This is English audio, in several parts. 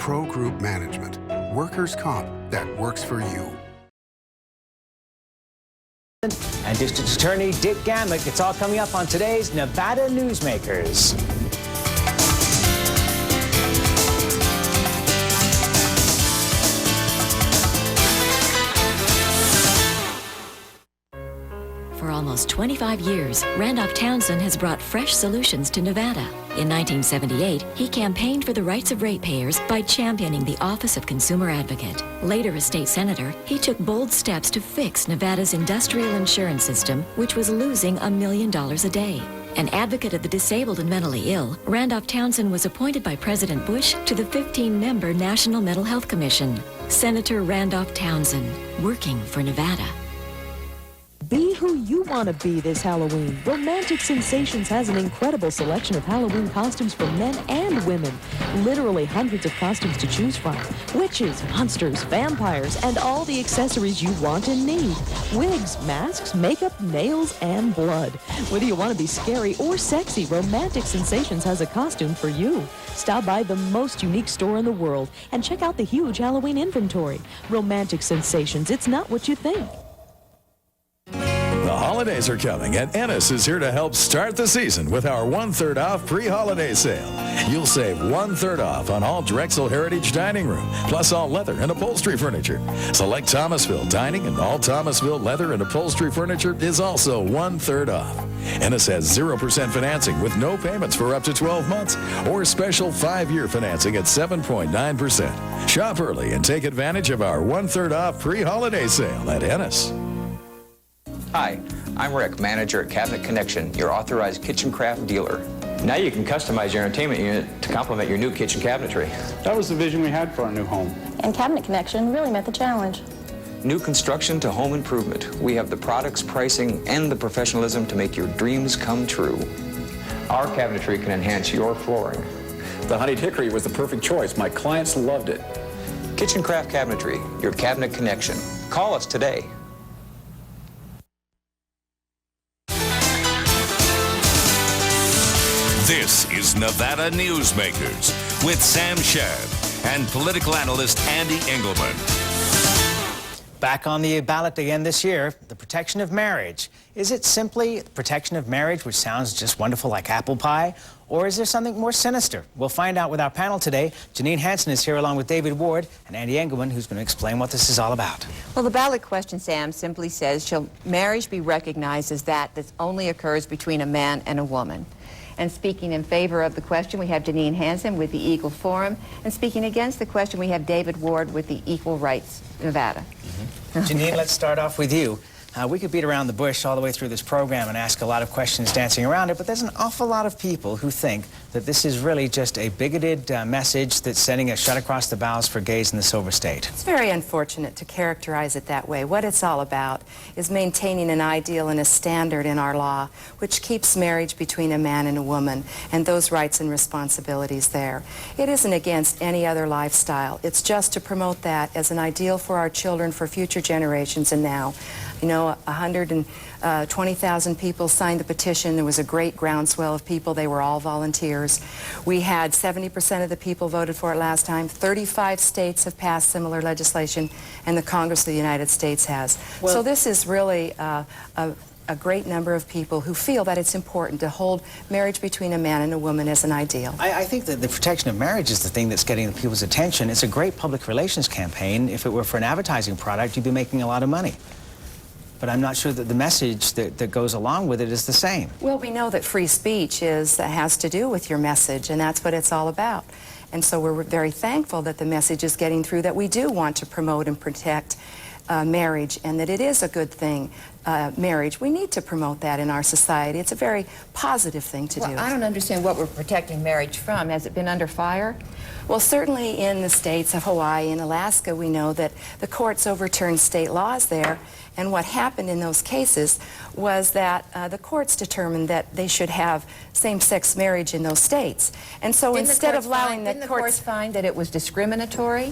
Pro Group Management. Workers' comp that works for you. And District Attorney Dick Gammick. It's all coming up on today's Nevada Newsmakers. For almost 25 years, Randolph Townsend has brought fresh solutions to Nevada. In 1978, he campaigned for the rights of ratepayers by championing the Office of Consumer Advocate. Later a state senator, he took bold steps to fix Nevada's industrial insurance system, which was losing $1 million a day. An advocate of the disabled and mentally ill, Randolph Townsend was appointed by President Bush to the 15-member National Mental Health Commission. Senator Randolph Townsend, working for Nevada. Be who you want to be this Halloween. Romantic Sensations has an incredible selection of Halloween costumes for men and women. Literally hundreds of costumes to choose from. Witches, monsters, vampires, and all the accessories you want and need. Wigs, masks, makeup, nails, and blood. Whether you want to be scary or sexy, Romantic Sensations has a costume for you. Stop by the most unique store in the world and check out the huge Halloween inventory. Romantic Sensations, it's not what you think. The holidays are coming, and Ennis is here to help start the season with our 1/3 off pre-holiday sale. You'll save 1/3 off on all Drexel Heritage Dining Room, plus all leather and upholstery furniture. Select Thomasville Dining and all Thomasville leather and upholstery furniture is also 1/3 off. Ennis has 0% financing with no payments for up to 12 months or special 5-year financing at 7.9%. Shop early and take advantage of our 1/3 off pre-holiday sale at Ennis. Hi, I'm Rick, manager at Cabinet Connection, your authorized kitchen craft dealer. Now you can customize your entertainment unit to complement your new kitchen cabinetry. That was the vision we had for our new home. And Cabinet Connection really met the challenge. New construction to home improvement. We have the products, pricing, and the professionalism to make your dreams come true. Our cabinetry can enhance your flooring. The honeyed hickory was the perfect choice. My clients loved it. Kitchen craft cabinetry, your Cabinet Connection. Call us today. This is Nevada Newsmakers with Sam Shad and political analyst Ande Engleman. Back on the ballot again this year, the protection of marriage. Is it simply protection of marriage, which sounds just wonderful like apple pie, or is there something more sinister? We'll find out with our panel today. Janine Hansen is here along with David Ward and Ande Engleman, who's going to explain what this is all about. Well, the ballot question, Sam, simply says, shall marriage be recognized as that only occurs between a man and a woman? And speaking in favor of the question, we have Janine Hansen with the Eagle Forum. And speaking against the question, we have David Ward with the Equal Rights Nevada. Janine, let's start off with you. We could beat around the bush all the way through this program and ask a lot of questions dancing around it, but there's an awful lot of people who think that this is really just a bigoted message that's sending a shot across the bows for gays in the Silver State. It's very unfortunate to characterize it that way. What it's all about is maintaining an ideal and a standard in our law which keeps marriage between a man and a woman and those rights and responsibilities there. It isn't against any other lifestyle. It's just to promote that as an ideal for our children, for future generations, and now. You know, 120,000 people signed the petition. There was a great groundswell of people. They were all volunteers. We had 70% of the people voted for it last time. 35 states have passed similar legislation, and the Congress of the United States has. Well, so this is really a great number of people who feel that it's important to hold marriage between a man and a woman as an ideal. I think that the protection of marriage is the thing that's getting the people's attention. It's a great public relations campaign. If it were for an advertising product, you'd be making a lot of money. But I'm not sure that the message that goes along with it is the same. Well, we know that free speech has to do with your message, and that's what it's all about. And so we're very thankful that the message is getting through, that we do want to promote and protect marriage, and that it is a good thing, marriage. We need to promote that in our society. It's a very positive thing to do. I don't understand what we're protecting marriage from. Has it been under fire? Well, certainly in the states of Hawaii and Alaska, we know that the courts overturned state laws there. And what happened in those cases was that the courts determined that they should have same-sex marriage in those states. And so instead of allowing the courts find that it was discriminatory?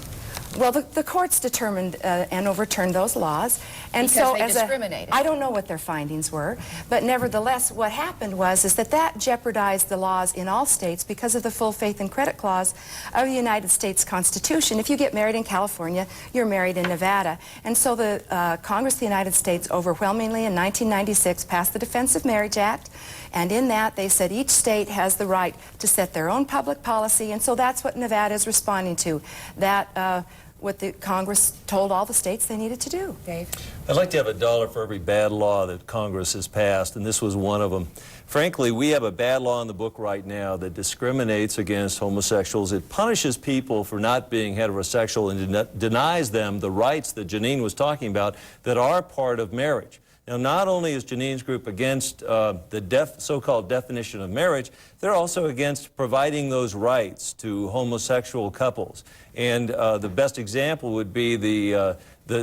Well, the courts determined and overturned those laws, and Because so they discriminated. I don't know what their findings were, but nevertheless, what happened was that jeopardized the laws in all states because of the full faith and credit clause of the United States Constitution. If you get married in California, you're married in Nevada, and so the Congress of the United States overwhelmingly in 1996 passed the Defense of Marriage Act. And in that, they said each state has the right to set their own public policy, and so that's what Nevada is responding to. That what the Congress told all the states they needed to do. Dave? I'd like to have $1 for every bad law that Congress has passed, and this was one of them. Frankly, we have a bad law in the book right now that discriminates against homosexuals. It punishes people for not being heterosexual and denies them the rights that Janine was talking about that are part of marriage. Now, not only is Janine's group against the so-called definition of marriage, they're also against providing those rights to homosexual couples. And the best example would be the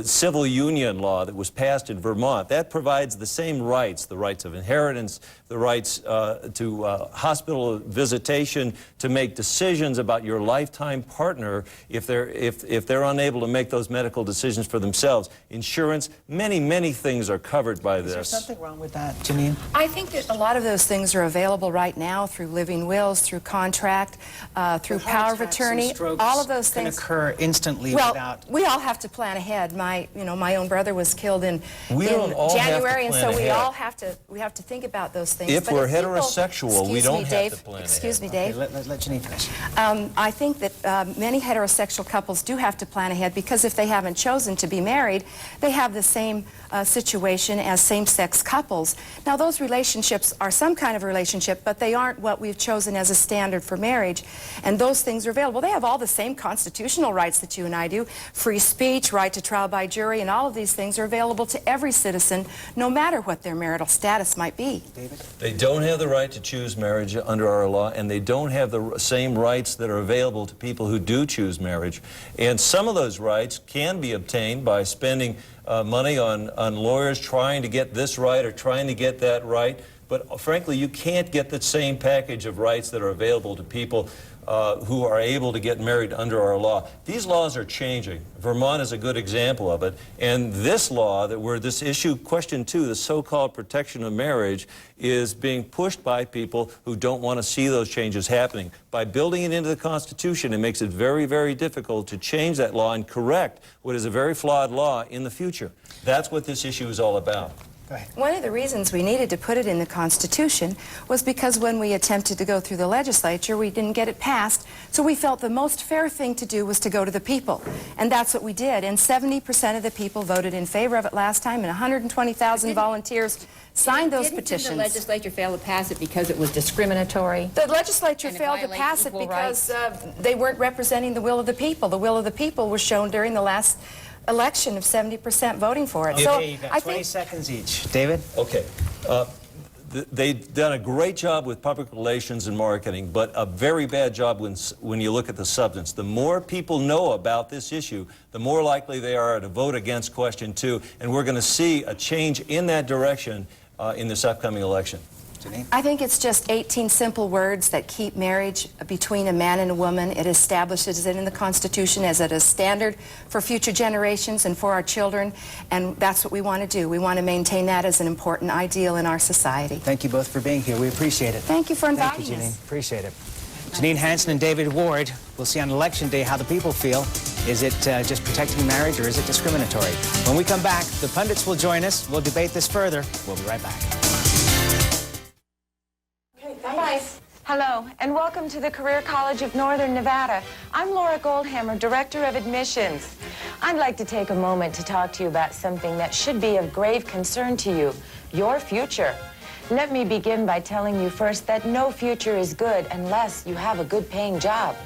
civil union law that was passed in Vermont. That provides the same rights, the rights of inheritance, the rights to hospital visitation, to make decisions about your lifetime partner if they're unable to make those medical decisions for themselves. Insurance, many things are covered by this. Is there something wrong with that, Janine? I think that a lot of those things are available right now through living wills, through contract, through power of attorney. All of those things can occur instantly without. We all have to plan ahead. My own brother was killed in January, and so we all have to think about those things. If we're heterosexual, we don't have to plan ahead. Excuse me, Dave. Okay, let Janine finish. I think that many heterosexual couples do have to plan ahead because if they haven't chosen to be married, they have the same situation as same-sex couples. Now, those relationships are some kind of relationship, but they aren't what we've chosen as a standard for marriage, and those things are available. They have all the same constitutional rights that you and I do. Free speech, right to trial by jury, and all of these things are available to every citizen, no matter what their marital status might be. David? They don't have the right to choose marriage under our law, and they don't have the same rights that are available to people who do choose marriage. And some of those rights can be obtained by spending money on lawyers trying to get this right or trying to get that right. But frankly, you can't get the same package of rights that are available to people who are able to get married under our law. These laws are changing. Vermont is a good example of it. And this law, this issue, question 2, the so-called protection of marriage, is being pushed by people who don't want to see those changes happening. By building it into the Constitution, it makes it very, very difficult to change that law and correct what is a very flawed law in the future. That's what this issue is all about. Go ahead. One of the reasons we needed to put it in the Constitution was because when we attempted to go through the legislature, we didn't get it passed, so we felt the most fair thing to do was to go to the people. And that's what we did. And 70% of the people voted in favor of it last time, and 120,000 volunteers signed those petitions. Didn't the legislature fail to pass it because it was discriminatory? The legislature failed to pass it because they weren't representing the will of the people. The will of the people was shown during the last election of 70% voting for it. Okay, so you've got 20 seconds each. David? Okay. They've done a great job with public relations and marketing, but a very bad job when you look at the substance. The more people know about this issue, the more likely they are to vote against question 2, and we're going to see a change in that direction in this upcoming election. Janine? I think it's just 18 simple words that keep marriage between a man and a woman. It establishes it in the Constitution as a standard for future generations and for our children, and that's what we want to do. We want to maintain that as an important ideal in our society. Thank you both for being here. We appreciate it. Thank you for inviting Thank you, Janine. us. Appreciate it. Janine Hansen and David Ward. We'll see on Election Day how the people feel. Is it just protecting marriage or is it discriminatory? When we come back, the pundits will join us. We'll debate this further. We'll be right back. Bye-bye. Hello, and welcome to the Career College of Northern Nevada. I'm Laura Goldhammer, Director of Admissions. I'd like to take a moment to talk to you about something that should be of grave concern to you, your future. Let me begin by telling you first that no future is good unless you have a good-paying job.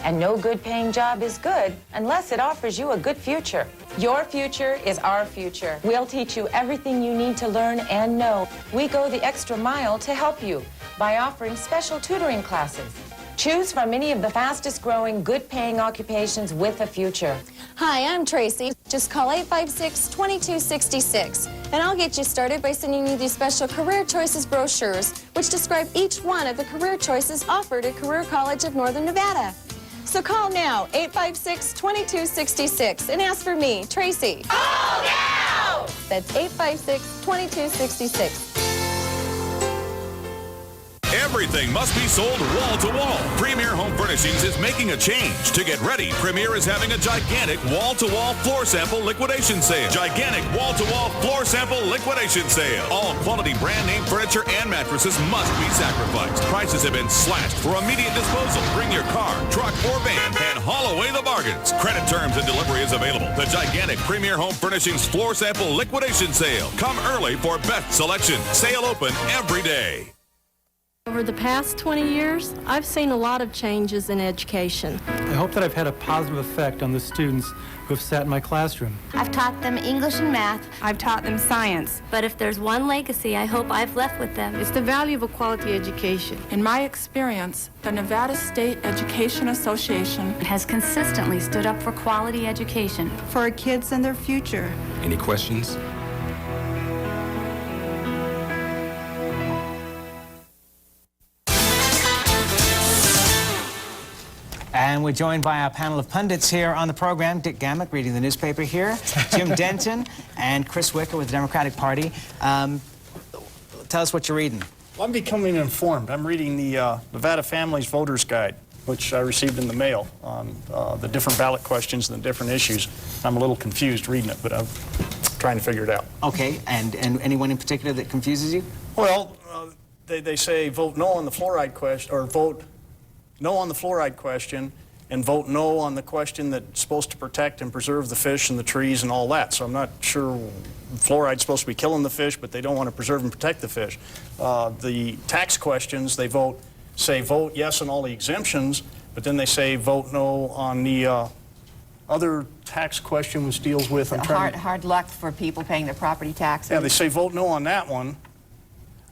And no good-paying job is good unless it offers you a good future. Your future is our future. We'll teach you everything you need to learn and know. We go the extra mile to help you by offering special tutoring classes. Choose from any of the fastest-growing, good-paying occupations with a future. Hi, I'm Tracy. Just call 856-2266, and I'll get you started by sending you these special Career Choices brochures, which describe each one of the career choices offered at Career College of Northern Nevada. So call now, 856-2266, and ask for me, Tracy. Oh, now! That's 856-2266. Everything must be sold wall to wall. Premier Home Furnishings is making a change. To get ready, Premier is having a gigantic wall-to-wall floor sample liquidation sale. Gigantic wall-to-wall floor sample liquidation sale. All quality brand name furniture and mattresses must be sacrificed. Prices have been slashed for immediate disposal. Bring your car, truck, or van and haul away the bargains. Credit terms and delivery is available. The gigantic Premier Home Furnishings floor sample liquidation sale. Come early for best selection. Sale open every day. Over the past 20 years, I've seen a lot of changes in education. I hope that I've had a positive effect on the students who have sat in my classroom. I've taught them English and math. I've taught them science. But if there's one legacy I hope I've left with them, It's the value of a quality education. In my experience, the Nevada State Education Association has consistently stood up for quality education For our kids and their future. Any questions? And we're joined by our panel of pundits here on the program. Dick Gammick reading the newspaper here, Jim Denton, and Chris Wicker with the Democratic Party. Tell us what you're reading. Well, I'm becoming informed. I'm reading the Nevada Families Voters Guide, which I received in the mail on the different ballot questions and the different issues. I'm a little confused reading it, but I'm trying to figure it out. Okay, and anyone in particular that confuses you? Well, they say vote no on the fluoride question, or vote no on the fluoride question, and vote no on the question that's supposed to protect and preserve the fish and the trees and all that. So I'm not sure fluoride's supposed to be killing the fish, but they don't want to preserve and protect the fish. The tax questions, they say vote yes on all the exemptions, but then they say vote no on the other tax question, which deals with hard luck for people paying their property taxes. Yeah, they say vote no on that one.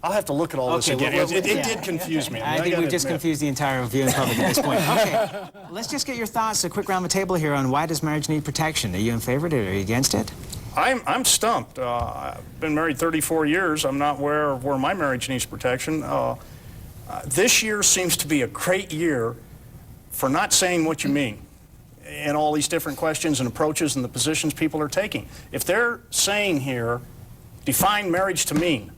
I'll have to look at all this again. It did confuse me. I think we just confused the entire viewing public at this point. Okay, let's just get your thoughts, a quick round the table here on why does marriage need protection? Are you in favor of it or are you against it? I'm stumped. I've been married 34 years. I'm not aware of where my marriage needs protection. This year seems to be a great year for not saying what you mean in all these different questions and approaches and the positions people are taking. If they're saying here, define marriage to mean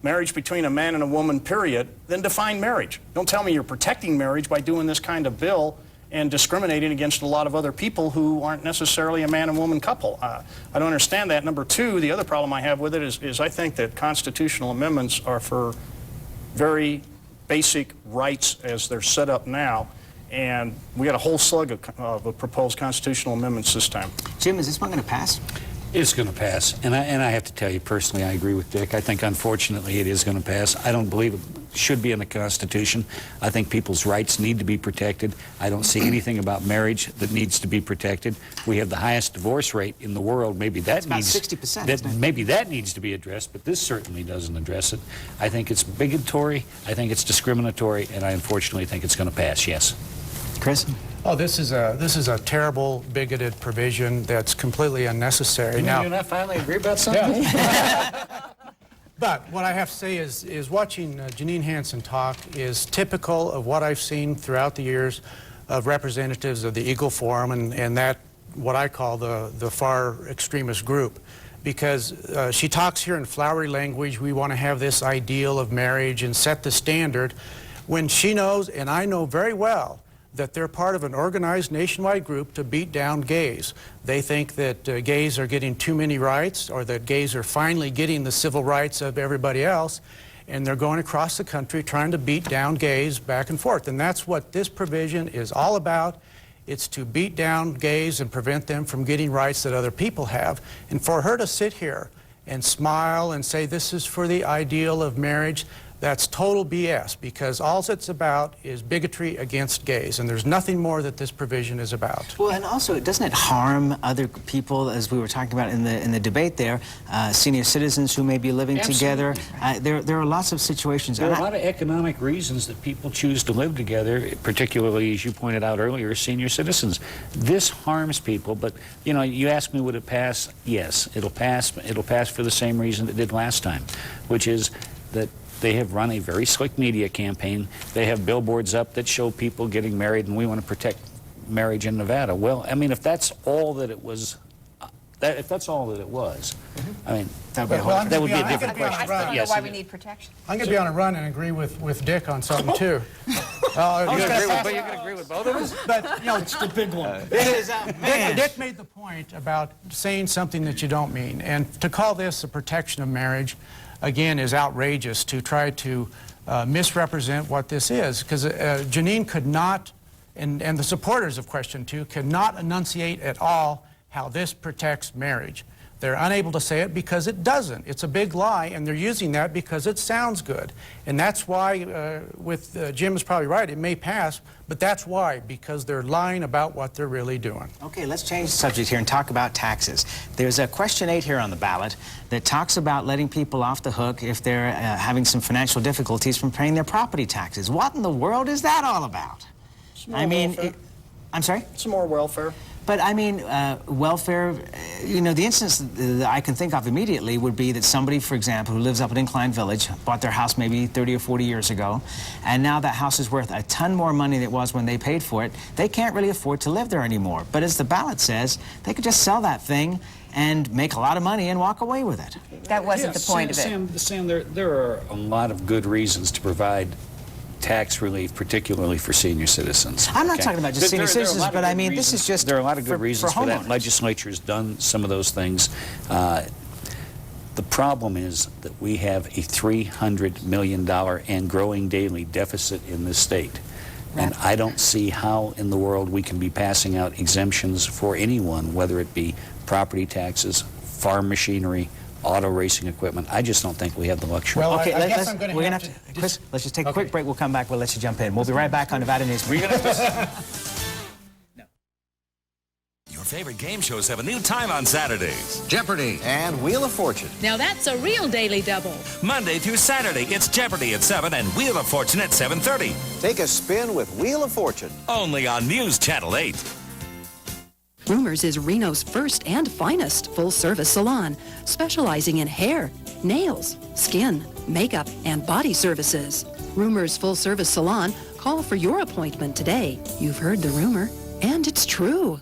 marriage between a man and a woman, period, then define marriage. Don't tell me you're protecting marriage by doing this kind of bill and discriminating against a lot of other people who aren't necessarily a man and woman couple. I don't understand that. Number two, the other problem I have with it is I think that constitutional amendments are for very basic rights as they're set up now, and we got a whole slug of proposed constitutional amendments this time. Jim, is this one going to pass? It's going to pass, and I have to tell you personally, I agree with Dick. I think unfortunately it is going to pass. I don't believe it should be in the Constitution. I think people's rights need to be protected. I don't see anything about marriage that needs to be protected. We have the highest divorce rate in the world. Maybe that needs 60%. Maybe that needs to be addressed, but this certainly doesn't address it. I think it's bigotry. I think it's discriminatory, and I unfortunately think it's going to pass. Yes. Chris? Oh, this is a terrible, bigoted provision that's completely unnecessary. You and I finally agree about something? Yeah. But what I have to say is watching Janine Hansen talk is typical of what I've seen throughout the years of representatives of the Eagle Forum and that what I call the far extremist group. Because she talks here in flowery language, we want to have this ideal of marriage and set the standard, when she knows, and I know very well, that they're part of an organized nationwide group to beat down gays. They think that gays are getting too many rights, or that gays are finally getting the civil rights of everybody else, and they're going across the country trying to beat down gays back and forth. And that's what this provision is all about. It's to beat down gays and prevent them from getting rights that other people have. And for her to sit here and smile and say this is for the ideal of marriage, that's total BS, because all it's about is bigotry against gays, and there's nothing more that this provision is about. Well, and also, doesn't it harm other people, as we were talking about in the debate there, senior citizens who may be living together? There are lots of situations. There are a lot of economic reasons that people choose to live together, particularly, as you pointed out earlier, senior citizens. This harms people, but, you know, you ask me, would it pass? Yes, it'll pass. It'll pass for the same reason it did last time, which is that They have run a very slick media campaign. They have billboards up that show people getting married, and we want to protect marriage in Nevada. Well, I mean, if that's all that it was, if that's all that it was, I mean, that would be a different question. I don't know why we need protection. I'm going to be on a run and agree with Dick on something, too. You're going to agree with both of us? But, you know, it's the big one. Dick made the point about saying something that you don't mean. And to call this a protection of marriage, again, is outrageous to try to misrepresent what this is. Because Janine could not, and the supporters of Question 2, could not enunciate at all how this protects marriage. They're unable to say it because it doesn't. It's a big lie, and they're using that because it sounds good. And that's why, Jim is probably right, it may pass, but that's why, because they're lying about what they're really doing. Okay, let's change the subject here and talk about taxes. There's a question 8 here on the ballot that talks about letting people off the hook if they're having some financial difficulties from paying their property taxes. What in the world is that all about? I mean, I'm sorry? It's more welfare. But I mean, welfare, you know, the instance that I can think of immediately would be that somebody, for example, who lives up in Incline Village, bought their house maybe 30 or 40 years ago, and now that house is worth a ton more money than it was when they paid for it. They can't really afford to live there anymore. But as the ballot says, they could just sell that thing and make a lot of money and walk away with it. That wasn't the point of it. Sam, there are a lot of good reasons to provide tax relief, particularly for senior citizens. I'm not talking about just senior citizens, but I mean, this is just there are a lot of good reasons for that. homeowners. Legislature's done some of those things. The problem is that we have a $300 million and growing daily deficit in this state. And I don't see how in the world we can be passing out exemptions for anyone, whether it be property taxes, farm machinery, auto racing equipment. I just don't think we have the luxury. Well, okay, I guess I'm going to have to... Chris, let's just take a quick break. We'll come back. We'll let you jump in. We'll be right back on Nevada Newsmakers. Your favorite game shows have a new time on Saturdays. Jeopardy! And Wheel of Fortune. Now that's a real daily double. Monday through Saturday, it's Jeopardy at 7 and Wheel of Fortune at 7:30. Take a spin with Wheel of Fortune. Only on News Channel 8. Rumors is Reno's first and finest full-service salon, specializing in hair, nails, skin, makeup, and body services. Rumors Full-Service Salon. Call for your appointment today. You've heard the rumor, and it's true.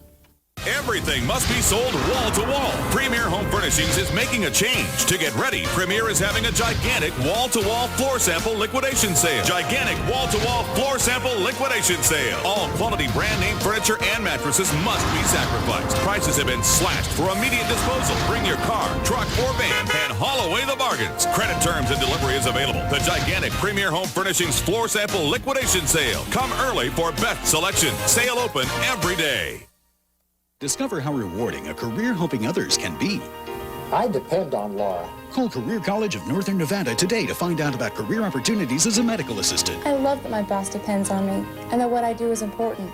Everything must be sold wall to wall. Premier Home Furnishings is making a change. To get ready, Premier is having a gigantic wall-to-wall floor sample liquidation sale. Gigantic wall-to-wall floor sample liquidation sale. All quality brand name furniture and mattresses must be sacrificed. Prices have been slashed for immediate disposal. Bring your car, truck, or van and haul away the bargains. Credit terms and delivery is available. The gigantic Premier Home Furnishings floor sample liquidation sale. Come early for best selection. Sale open every day. Discover how rewarding a career helping others can be. I depend on Laura. Call Career College of Northern Nevada today to find out about career opportunities as a medical assistant. I love that my boss depends on me and that what I do is important.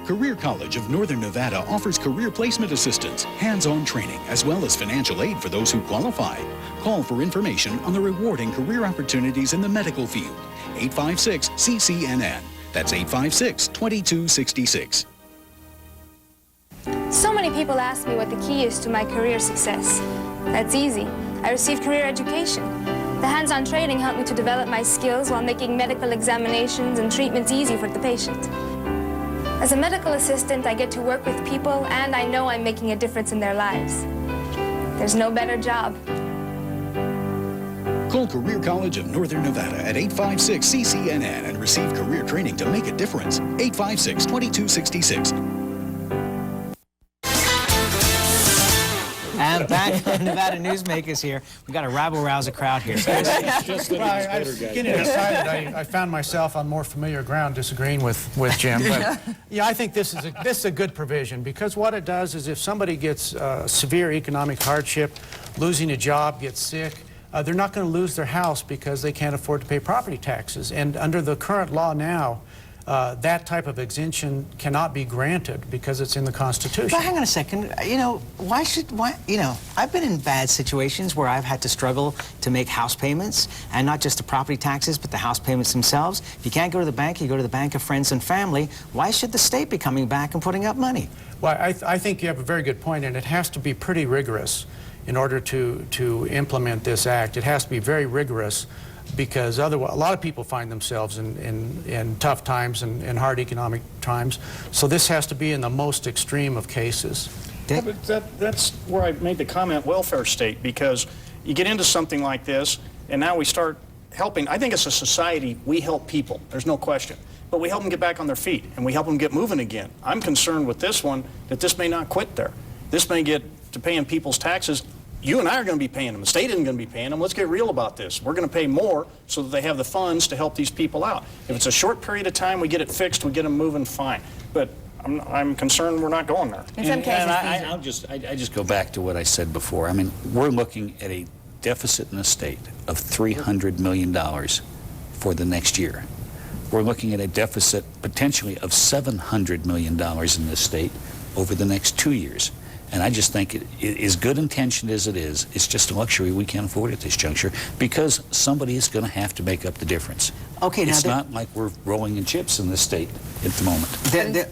Career College of Northern Nevada offers career placement assistance, hands-on training, as well as financial aid for those who qualify. Call for information on the rewarding career opportunities in the medical field. 856-CCNN. That's 856-2266. So many people ask me what the key is to my career success. That's easy. I received career education. The hands-on training helped me to develop my skills while making medical examinations and treatments easy for the patient. As a medical assistant, I get to work with people, and I know I'm making a difference in their lives. There's no better job. Call Career College of Northern Nevada at 856-CCNN and receive career training to make a difference. 856-2266. And back on Nevada Newsmakers here. We've got a rabble-rouser crowd here. Getting excited, I found myself on more familiar ground disagreeing with Jim. But yeah, I think this is a good provision, because what it does is if somebody gets severe economic hardship, losing a job, gets sick, they're not going to lose their house because they can't afford to pay property taxes. And under the current law now, that type of exemption cannot be granted because it's in the Constitution. But hang on a second. You know, I've been in bad situations where I've had to struggle to make house payments, and not just the property taxes, but the house payments themselves. If you can't go to the bank, you go to the bank of friends and family. Why should the state be coming back and putting up money? Well, I think you have a very good point, and it has to be pretty rigorous in order to implement this act. It has to be very rigorous because otherwise, a lot of people find themselves in tough times and hard economic times. So this has to be in the most extreme of cases. Yeah, but that's where I made the comment welfare state, because you get into something like this, and now we start helping. I think as a society, we help people. There's no question. But we help them get back on their feet, and we help them get moving again. I'm concerned with this one that this may not quit there. This may get to paying people's taxes. You and I are going to be paying them. The state isn't going to be paying them. Let's get real about this. We're going to pay more so that they have the funds to help these people out. If it's a short period of time, we get it fixed, we get them moving, fine. But I'm concerned we're not going there. In some cases, I just go back to what I said before. I mean, we're looking at a deficit in the state of $300 million for the next year. We're looking at a deficit potentially of $700 million in this state over the next 2 years. And I just think as good intentioned as it is, it's just a luxury we can't afford at this juncture, because somebody is going to have to make up the difference. Okay, it's not like we're rolling in chips in this state at the moment.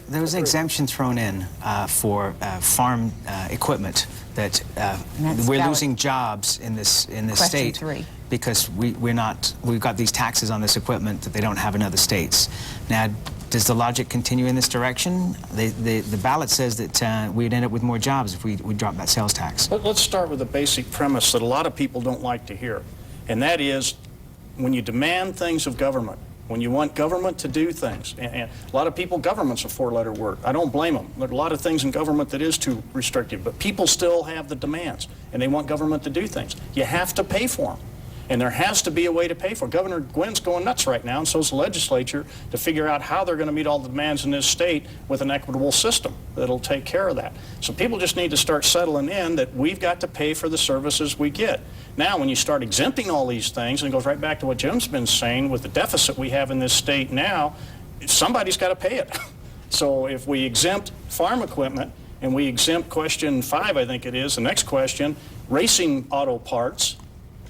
There was an exemption thrown in for farm equipment that we're losing jobs in this state 3. because we've got these taxes on this equipment that they don't have in other states. Now, does the logic continue in this direction? The ballot says that we'd end up with more jobs if we drop that sales tax. Let's start with a basic premise that a lot of people don't like to hear, and that is when you demand things of government, when you want government to do things, and a lot of people, government's a 4-letter word. I don't blame them. There are a lot of things in government that is too restrictive, but people still have the demands, and they want government to do things. You have to pay for them. And there has to be a way to pay for it. Governor Gwynn's going nuts right now, and so is the legislature, to figure out how they're going to meet all the demands in this state with an equitable system that'll take care of that. So people just need to start settling in that we've got to pay for the services we get. Now, when you start exempting all these things, and it goes right back to what Jim's been saying, with the deficit we have in this state now, somebody's got to pay it. So if we exempt farm equipment, and we exempt question 5, I think it is, the next question, racing auto parts,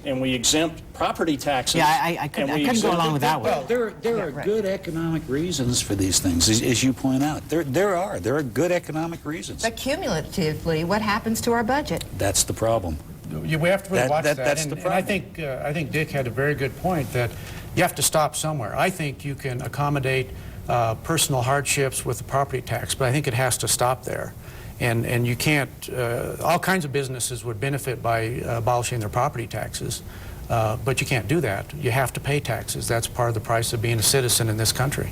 and we exempt property taxes. Yeah, I couldn't go along with that one. Well, there are good economic reasons for these things, as you point out. There are good economic reasons. But cumulatively, what happens to our budget? That's the problem. We have to really watch that. That's the problem. And I think Dick had a very good point that you have to stop somewhere. I think you can accommodate personal hardships with the property tax, but I think it has to stop there. And you can't, all kinds of businesses would benefit by abolishing their property taxes, but you can't do that. You have to pay taxes. That's part of the price of being a citizen in this country.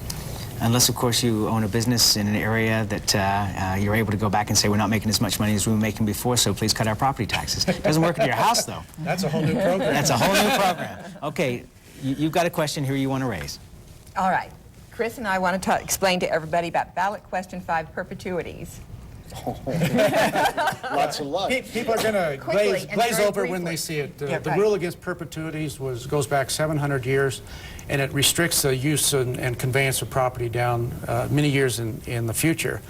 Unless, of course, you own a business in an area that you're able to go back and say, we're not making as much money as we were making before, so please cut our property taxes. It doesn't work at your house, though. That's a whole new program. That's a whole new program. Okay, you've got a question here you want to raise. All right. Chris and I want to explain to everybody about ballot question 5, perpetuities. Lots of luck. People are going to glaze over when they see it. The rule against perpetuities goes back 700 years, and it restricts the use and conveyance of property down many years in the future.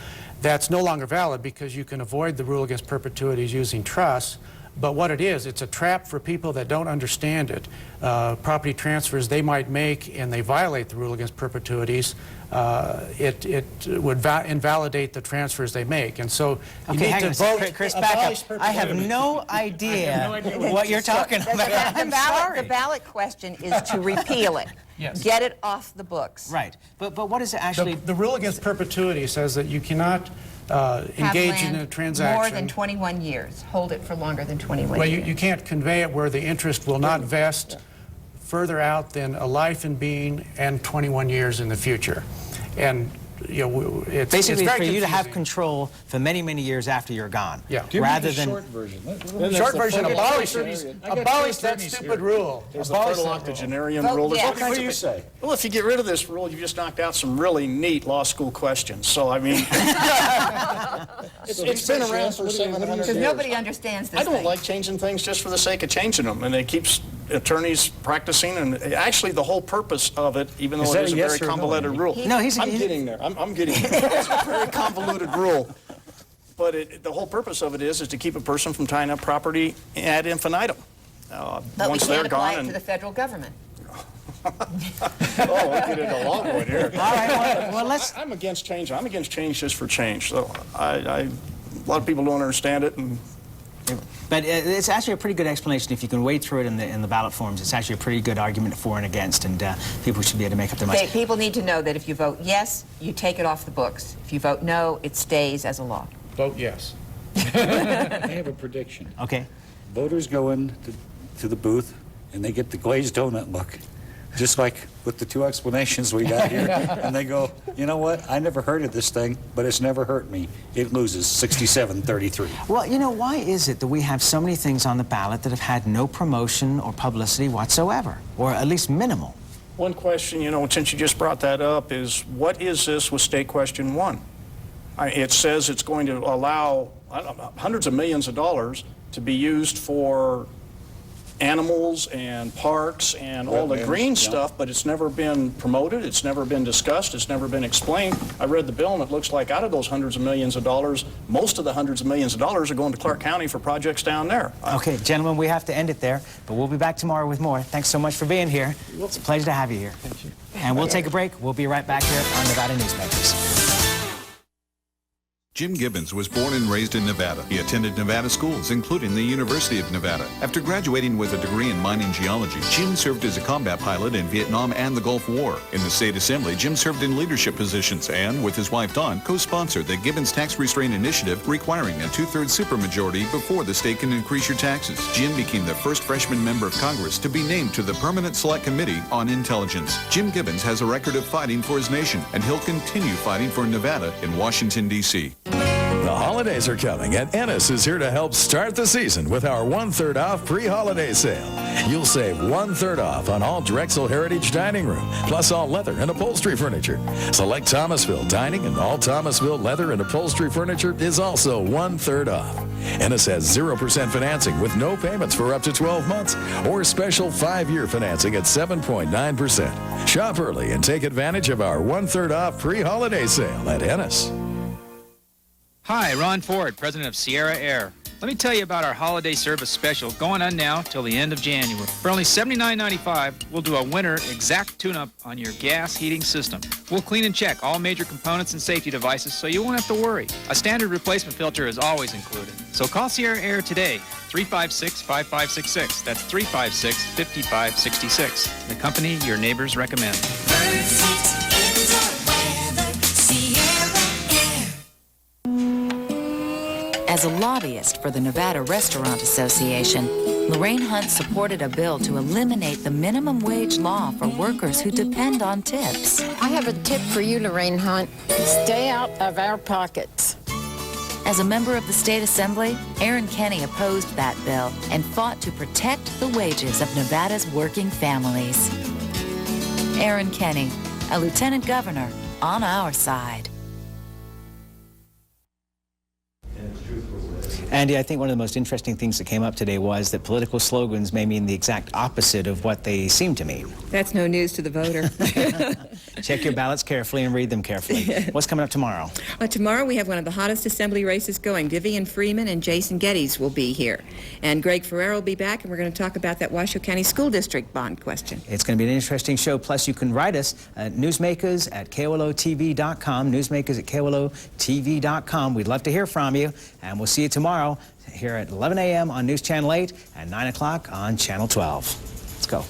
That's no longer valid because you can avoid the rule against perpetuities using trusts. But what it is, it's a trap for people that don't understand it. Property transfers they might make, and they violate the rule against perpetuities, it would invalidate the transfers they make. And so you need to vote. Chris, back up. I have no idea what you're talking about. The ballot question is to repeal it. Yes. Get it off the books. Right. But what is it actually? The rule against perpetuity says that you cannot engage in a transaction more than 21 years. Hold it for longer than 21 well, years. you can't convey it where the interest will not vest further out than a life in being and 21 years in the future. And it's basically it's for very you to have confusing. control for many, many years after you're gone. Yeah. Rather than short version, abolish that stupid rule. There's the fertile octogenarian rule. What do you say? Well, if you get rid of this rule, you've just knocked out some really neat law school questions. So, I mean, it's been around for 700 years. Because nobody understands this I don't thing. like changing things just for the sake of changing them, and it keeps attorneys practicing, and actually the whole purpose of it, even though it is a very convoluted rule. No, I'm getting there. I'm getting there. It's a very convoluted rule. But the whole purpose of it is to keep a person from tying up property ad infinitum. But once we they're can't apply gone it to the federal government. Oh, we'll get into logwood here. All right, well, I'm against change. I'm against change just for change. So a lot of people don't understand it, and But it's actually a pretty good explanation. If you can wade through it in the ballot forms, it's actually a pretty good argument for and against, and people should be able to make up their minds. People need to know that if you vote yes, you take it off the books. If you vote no, it stays as a law. Vote yes. I have a prediction. Okay. Voters go in to the booth and they get the glazed donut look, just like with the two explanations we got here. And they go, you know what? I never heard of this thing, but it's never hurt me. It loses 67-33. Well, you know, why is it that we have so many things on the ballot that have had no promotion or publicity whatsoever, or at least minimal? One question, you know, since you just brought that up, is what is this with State Question 1? It says it's going to allow hundreds of millions of dollars to be used for animals and parks and all the green stuff, but it's never been promoted, it's never been discussed, it's never been explained. I read the bill and it looks like out of those hundreds of millions of dollars, most of the hundreds of millions of dollars are going to Clark County for projects down there. Okay, gentlemen, we have to end it there, but we'll be back tomorrow with more. Thanks so much for being here. It's a pleasure to have you here. Thank you. And we'll take a break. We'll be right back here on Nevada Newsmakers. Jim Gibbons was born and raised in Nevada. He attended Nevada schools, including the University of Nevada. After graduating with a degree in mining geology, Jim served as a combat pilot in Vietnam and the Gulf War. In the state assembly, Jim served in leadership positions and, with his wife Dawn, co-sponsored the Gibbons Tax Restraint Initiative, requiring a 2/3 supermajority before the state can increase your taxes. Jim became the first freshman member of Congress to be named to the Permanent Select Committee on Intelligence. Jim Gibbons has a record of fighting for his nation, and he'll continue fighting for Nevada in Washington, D.C. The holidays are coming, and Ennis is here to help start the season with our 1/3 off pre-holiday sale. You'll save 1/3 off on all Drexel Heritage Dining Room, plus all leather and upholstery furniture. Select Thomasville Dining and all Thomasville leather and upholstery furniture is also 1/3 off. Ennis has 0% financing with no payments for up to 12 months, or special 5-year financing at 7.9%. Shop early and take advantage of our 1/3 off pre-holiday sale at Ennis. Hi, Ron Ford, president of Sierra Air. Let me tell you about our holiday service special going on now till the end of January. For only $79.95, we'll do a winter exact tune-up on your gas heating system. We'll clean and check all major components and safety devices so you won't have to worry. A standard replacement filter is always included. So call Sierra Air today, 356-5566. That's 356-5566. The company your neighbors recommend. As a lobbyist for the Nevada Restaurant Association, Lorraine Hunt supported a bill to eliminate the minimum wage law for workers who depend on tips. I have a tip for you, Lorraine Hunt. Stay out of our pockets. As a member of the State Assembly, Aaron Kenney opposed that bill and fought to protect the wages of Nevada's working families. Aaron Kenney, a lieutenant governor on our side. Andy, I think one of the most interesting things that came up today was that political slogans may mean the exact opposite of what they seem to mean. That's no news to the voter. Check your ballots carefully and read them carefully. What's coming up tomorrow? Tomorrow we have one of the hottest assembly races going. Vivian Freeman and Jason Geddes will be here. And Greg Ferrero will be back, and we're going to talk about that Washoe County School District bond question. It's going to be an interesting show. Plus, you can write us at newsmakers@KOLOTV.com, newsmakers@KOLOTV.com. We'd love to hear from you, and we'll see you tomorrow here at 11 a.m. on News Channel 8 and 9 o'clock on Channel 12. Let's go.